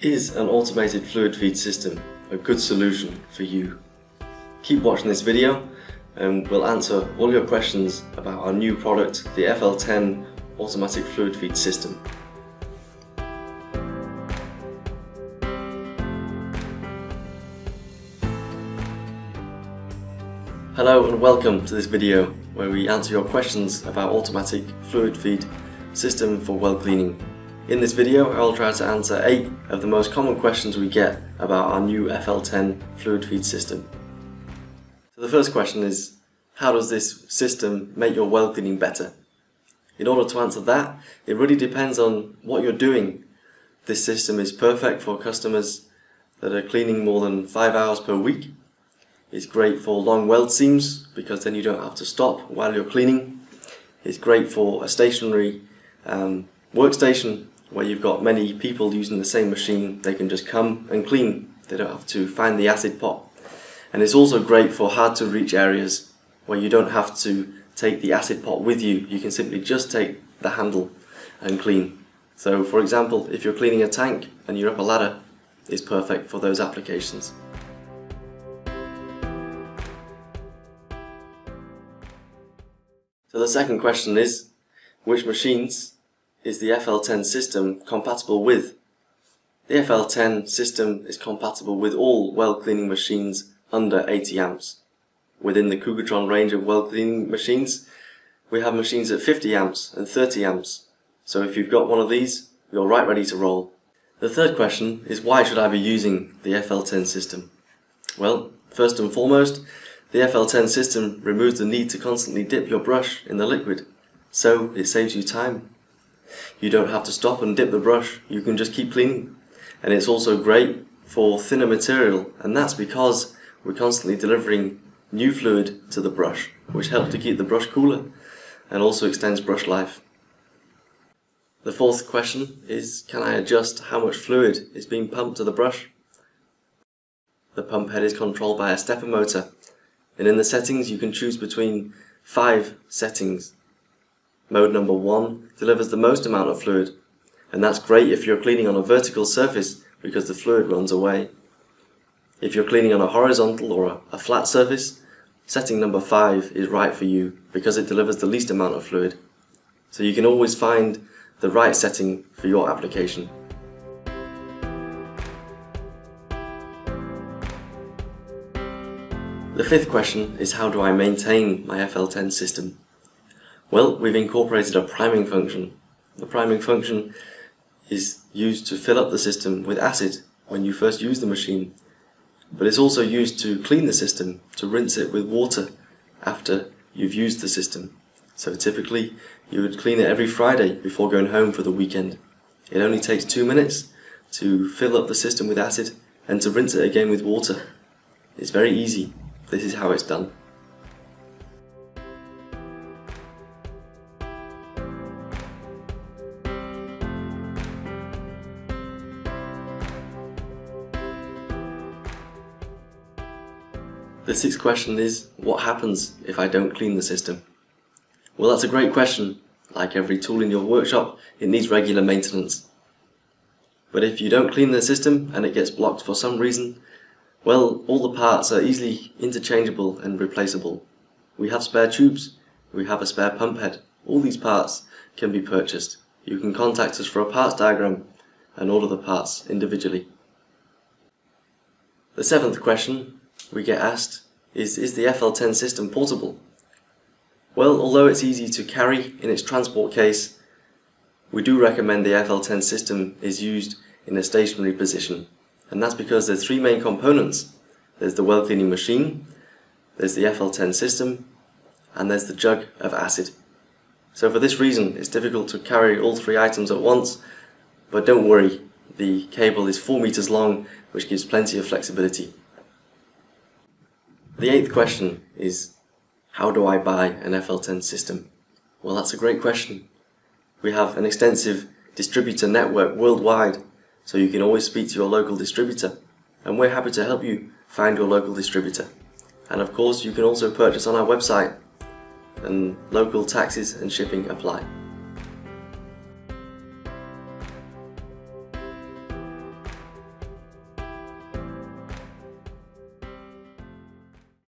Is an automated fluid feed system a good solution for you? Keep watching this video and we'll answer all your questions about our new product, the FL10 automatic fluid feed system. Hello and welcome to this video where we answer your questions about automatic fluid feed system for well cleaning. In this video I will try to answer 8 of the most common questions we get about our new FL10 fluid feed system. So the first question is, how does this system make your well cleaning better? In order to answer that, it really depends on what you're doing. This system is perfect for customers that are cleaning more than 5 hours per week. It's great for long weld seams because then you don't have to stop while you're cleaning. It's great for a stationary workstation where you've got many people using the same machine. They can just come and clean. They don't have to find the acid pot. And it's also great for hard to reach areas where you don't have to take the acid pot with you. You can simply just take the handle and clean. So for example, if you're cleaning a tank and you're up a ladder, it's perfect for those applications. So the second question is, which machines is the FL10 system compatible with? The FL10 system is compatible with all well cleaning machines under 80 amps. Within the Cougartron range of well cleaning machines, we have machines at 50 amps and 30 amps. So if you've got one of these, you're right ready to roll. The third question is, why should I be using the FL10 system? Well, first and foremost, the FL10 system removes the need to constantly dip your brush in the liquid, so it saves you time. You don't have to stop and dip the brush, you can just keep cleaning. And it's also great for thinner material, and that's because we're constantly delivering new fluid to the brush, which helps to keep the brush cooler and also extends brush life. The fourth question is, can I adjust how much fluid is being pumped to the brush? The pump head is controlled by a stepper motor, and in the settings you can choose between 5 settings. Mode number 1 delivers the most amount of fluid, and that's great if you're cleaning on a vertical surface because the fluid runs away. If you're cleaning on a horizontal or a flat surface, setting number 5 is right for you because it delivers the least amount of fluid. So you can always find the right setting for your application. The fifth question is, how do I maintain my FL10 system? Well, we've incorporated a priming function. The priming function is used to fill up the system with acid when you first use the machine, but it's also used to clean the system, to rinse it with water after you've used the system. So typically you would clean it every Friday before going home for the weekend. It only takes 2 minutes to fill up the system with acid and to rinse it again with water. It's very easy. This is how it's done. The sixth question is, what happens if I don't clean the system? Well, that's a great question. Like every tool in your workshop, it needs regular maintenance. But if you don't clean the system and it gets blocked for some reason, well, all the parts are easily interchangeable and replaceable. We have spare tubes, we have a spare pump head. All these parts can be purchased. You can contact us for a parts diagram and order the parts individually. The seventh question we get asked is the FL10 system portable? Well, although it's easy to carry in its transport case, we do recommend the FL10 system is used in a stationary position. And that's because there's 3 main components. There's the well cleaning machine, there's the FL10 system, and there's the jug of acid. So for this reason, it's difficult to carry all 3 items at once, but don't worry, the cable is 4 meters long, which gives plenty of flexibility. The 8th question is, how do I buy an FL10 system? Well, that's a great question. We have an extensive distributor network worldwide, so you can always speak to your local distributor, and we're happy to help you find your local distributor. And of course, you can also purchase on our website, and local taxes and shipping apply.